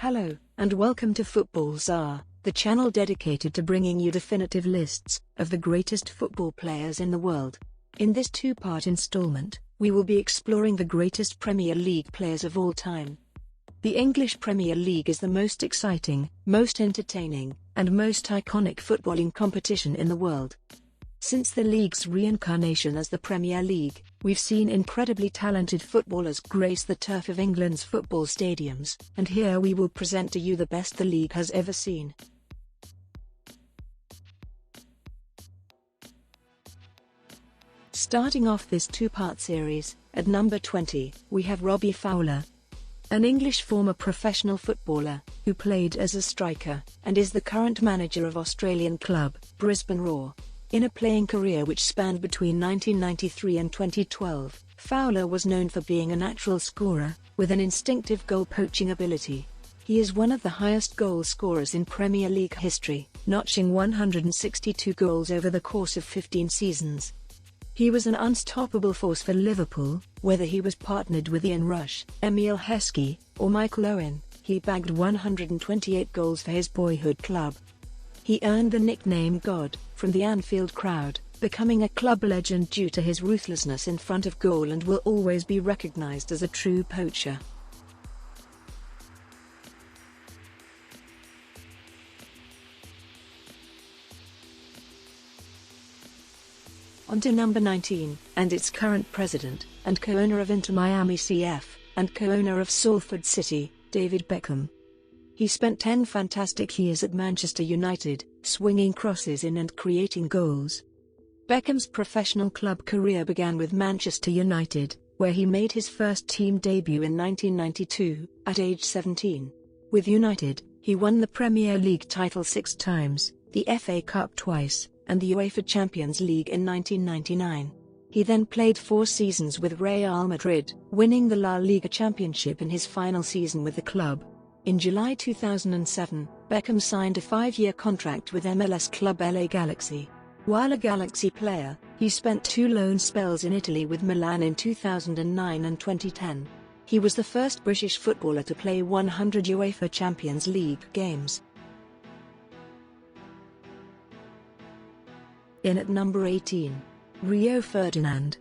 Hello, and welcome to Football Czar, the channel dedicated to bringing you definitive lists of the greatest football players in the world. In this two-part installment, we will be exploring the greatest Premier League players of all time. The English Premier League is the most exciting, most entertaining, and most iconic footballing competition in the world. Since the league's reincarnation as the Premier League, we've seen incredibly talented footballers grace the turf of England's football stadiums, and here we will present to you the best the league has ever seen. Starting off this two-part series, at number 20, we have Robbie Fowler, an English former professional footballer, who played as a striker, and is the current manager of Australian club, Brisbane Roar. In a playing career which spanned between 1993 and 2012, Fowler was known for being a natural scorer, with an instinctive goal-poaching ability. He is one of the highest goal scorers in Premier League history, notching 162 goals over the course of 15 seasons. He was an unstoppable force for Liverpool, whether he was partnered with Ian Rush, Emile Heskey, or Michael Owen. He bagged 128 goals for his boyhood club. He earned the nickname God from the Anfield crowd, becoming a club legend due to his ruthlessness in front of goal and will always be recognised as a true poacher. On to number 19, and its current president, and co-owner of Inter Miami CF, and co-owner of Salford City, David Beckham. He spent 10 fantastic years at Manchester United, swinging crosses in and creating goals. Beckham's professional club career began with Manchester United, where he made his first team debut in 1992, at age 17. With United, he won the Premier League title 6 times, the FA Cup twice, and the UEFA Champions League in 1999. He then played 4 seasons with Real Madrid, winning the La Liga Championship in his final season with the club. In July 2007, Beckham signed a 5-year contract with MLS club LA Galaxy. While a Galaxy player, he spent 2 loan spells in Italy with Milan in 2009 and 2010. He was the first British footballer to play 100 UEFA Champions League games. In at number 18, Rio Ferdinand.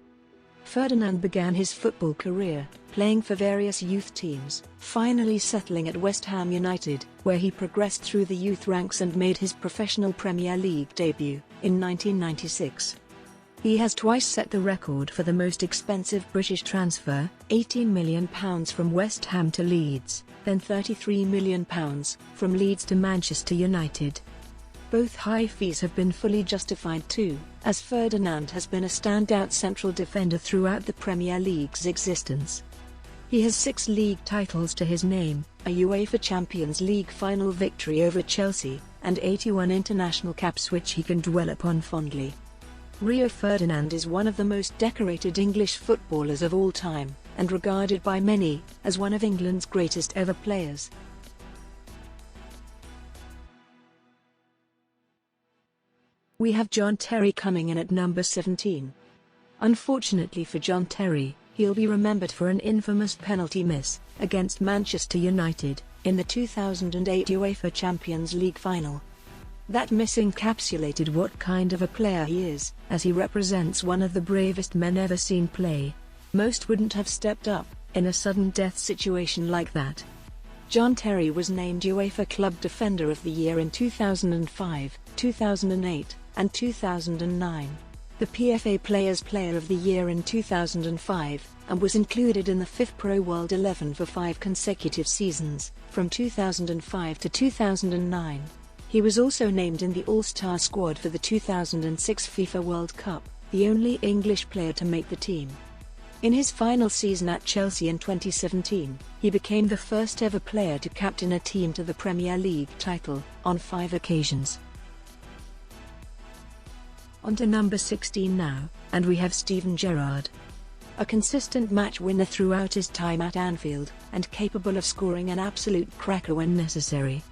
Ferdinand began his football career, playing for various youth teams, finally settling at West Ham United, where he progressed through the youth ranks and made his professional Premier League debut, in 1996. He has twice set the record for the most expensive British transfer, £18 million from West Ham to Leeds, then £33 million from Leeds to Manchester United. Both high fees have been fully justified too, as Ferdinand has been a standout central defender throughout the Premier League's existence. He has 6 league titles to his name, a UEFA Champions League final victory over Chelsea, and 81 international caps which he can dwell upon fondly. Rio Ferdinand is one of the most decorated English footballers of all time, and regarded by many as one of England's greatest ever players. We have John Terry coming in at number 17. Unfortunately for John Terry, he'll be remembered for an infamous penalty miss against Manchester United in the 2008 UEFA Champions League final. That miss encapsulated what kind of a player he is, as he represents one of the bravest men ever seen play. Most wouldn't have stepped up in a sudden death situation like that. John Terry was named UEFA Club Defender of the Year in 2005, 2008, and 2009. The PFA Players Player of the Year in 2005, and was included in the FIFA World 11 for 5 consecutive seasons, from 2005 to 2009. He was also named in the All-Star squad for the 2006 FIFA World Cup, the only English player to make the team. In his final season at Chelsea in 2017, he became the first ever player to captain a team to the Premier League title, on 5 occasions. On to number 16 now, and we have Steven Gerrard. A consistent match winner throughout his time at Anfield, and capable of scoring an absolute cracker when necessary.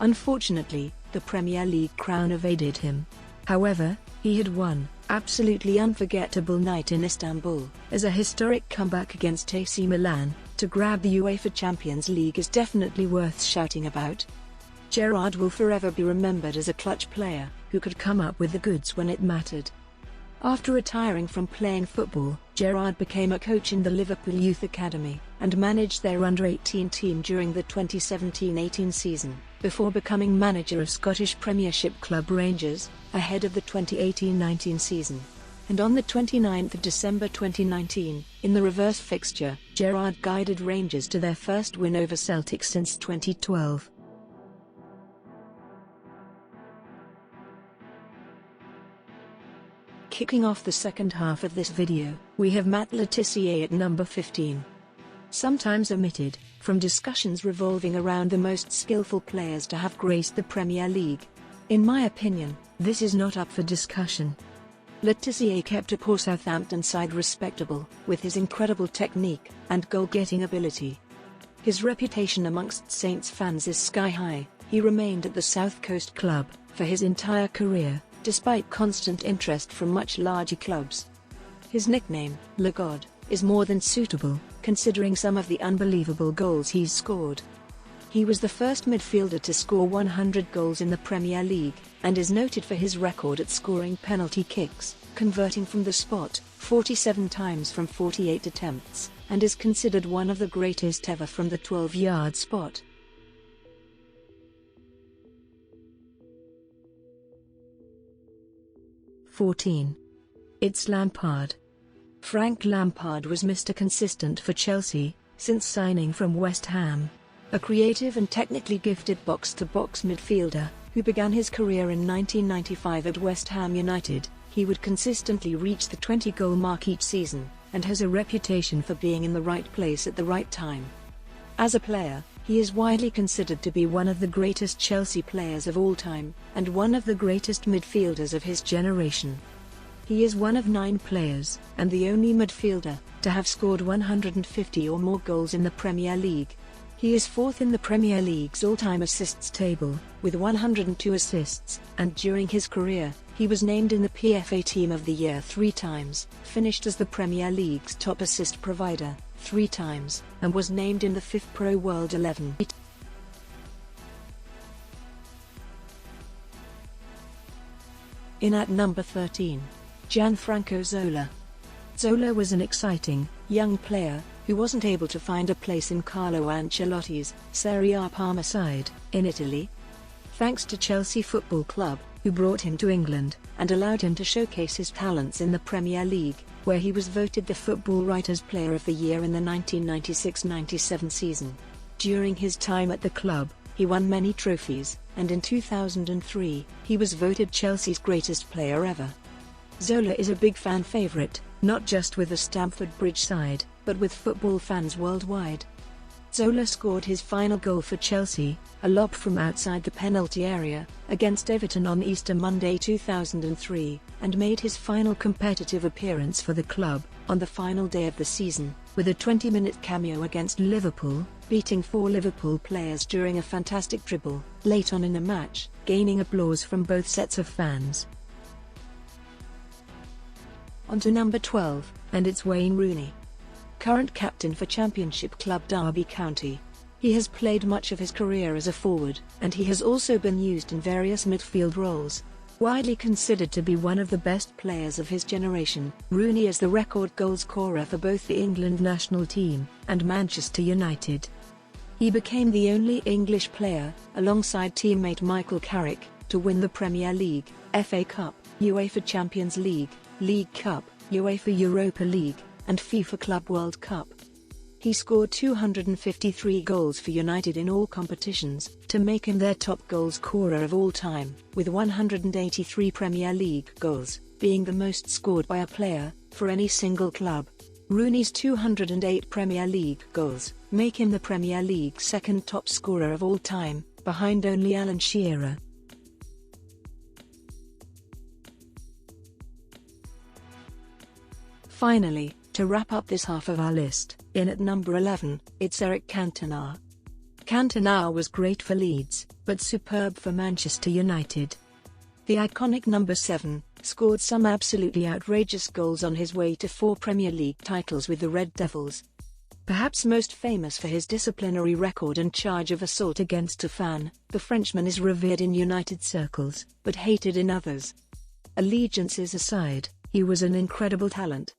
Unfortunately, the Premier League crown evaded him. However, he had one absolutely unforgettable night in Istanbul, as a historic comeback against AC Milan, to grab the UEFA Champions League is definitely worth shouting about. Gerrard will forever be remembered as a clutch player, who could come up with the goods when it mattered. After retiring from playing football, Gerrard became a coach in the Liverpool Youth Academy, and managed their under-18 team during the 2017-18 season, before becoming manager of Scottish Premiership club Rangers, ahead of the 2018-19 season. And on the 29th of December 2019, in the reverse fixture, Gerrard guided Rangers to their first win over Celtic since 2012. Kicking off the second half of this video, we have Matt Le Tissier at number 15. Sometimes omitted, from discussions revolving around the most skillful players to have graced the Premier League. In my opinion, this is not up for discussion. Le Tissier kept a poor Southampton side respectable, with his incredible technique and goal-getting ability. His reputation amongst Saints fans is sky-high. He remained at the South Coast club for his entire career, despite constant interest from much larger clubs. His nickname, Le God, is more than suitable, considering some of the unbelievable goals he's scored. He was the first midfielder to score 100 goals in the Premier League, and is noted for his record at scoring penalty kicks, converting from the spot 47 times from 48 attempts, and is considered one of the greatest ever from the 12-yard spot. It's Lampard. Frank Lampard was Mr. Consistent for Chelsea, since signing from West Ham. A creative and technically gifted box-to-box midfielder, who began his career in 1995 at West Ham United, he would consistently reach the 20-goal mark each season, and has a reputation for being in the right place at the right time. As a player, he is widely considered to be one of the greatest Chelsea players of all time, and one of the greatest midfielders of his generation. He is one of 9 players, and the only midfielder, to have scored 150 or more goals in the Premier League. He is 4th in the Premier League's all-time assists table, with 102 assists, and during his career, he was named in the PFA Team of the Year 3 times, finished as the Premier League's top assist provider 3 times, and was named in the 5th Pro World 11. In at number 13. Franko Zola. Zola was an exciting, young player, who wasn't able to find a place in Carlo Ancelotti's Serie A Parma side, in Italy. Thanks to Chelsea Football Club, who brought him to England, and allowed him to showcase his talents in the Premier League, where he was voted the Football Writers' Player of the Year in the 1996-97 season. During his time at the club, he won many trophies, and in 2003, he was voted Chelsea's greatest player ever. Zola is a big fan favourite, not just with the Stamford Bridge side, but with football fans worldwide. Zola scored his final goal for Chelsea, a lob from outside the penalty area, against Everton on Easter Monday 2003, and made his final competitive appearance for the club, on the final day of the season, with a 20-minute cameo against Liverpool, beating 4 Liverpool players during a fantastic dribble, late on in the match, gaining applause from both sets of fans. On to number 12, and it's Wayne Rooney. Current captain for Championship club Derby County. He has played much of his career as a forward, and he has also been used in various midfield roles. Widely considered to be one of the best players of his generation, Rooney is the record goalscorer for both the England national team and Manchester United. He became the only English player, alongside teammate Michael Carrick, to win the Premier League, FA Cup, UEFA Champions League, League Cup, UEFA Europa League, and FIFA Club World Cup. He scored 253 goals for United in all competitions, to make him their top goal scorer of all time, with 183 Premier League goals, being the most scored by a player, for any single club. Rooney's 208 Premier League goals make him the Premier League's second top scorer of all time, behind only Alan Shearer. Finally, to wrap up this half of our list, in at number 11, it's Eric Cantona. Cantona was great for Leeds, but superb for Manchester United. The iconic number 7 scored some absolutely outrageous goals on his way to 4 Premier League titles with the Red Devils. Perhaps most famous for his disciplinary record and charge of assault against a fan, the Frenchman is revered in United circles, but hated in others. Allegiances aside, he was an incredible talent.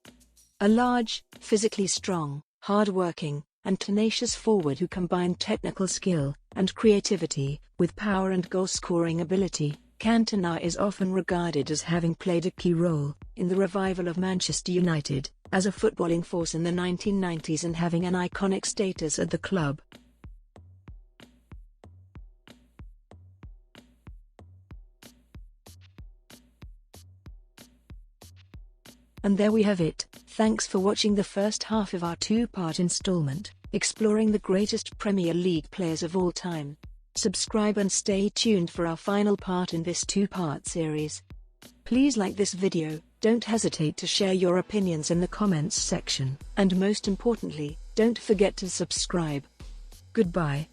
A large, physically strong, hard-working, and tenacious forward who combined technical skill and creativity with power and goal-scoring ability, Cantona is often regarded as having played a key role in the revival of Manchester United as a footballing force in the 1990s and having an iconic status at the club. And there we have it. Thanks for watching the first half of our two-part installment, exploring the greatest Premier League players of all time. Subscribe and stay tuned for our final part in this two-part series. Please like this video, don't hesitate to share your opinions in the comments section, and most importantly, don't forget to subscribe. Goodbye.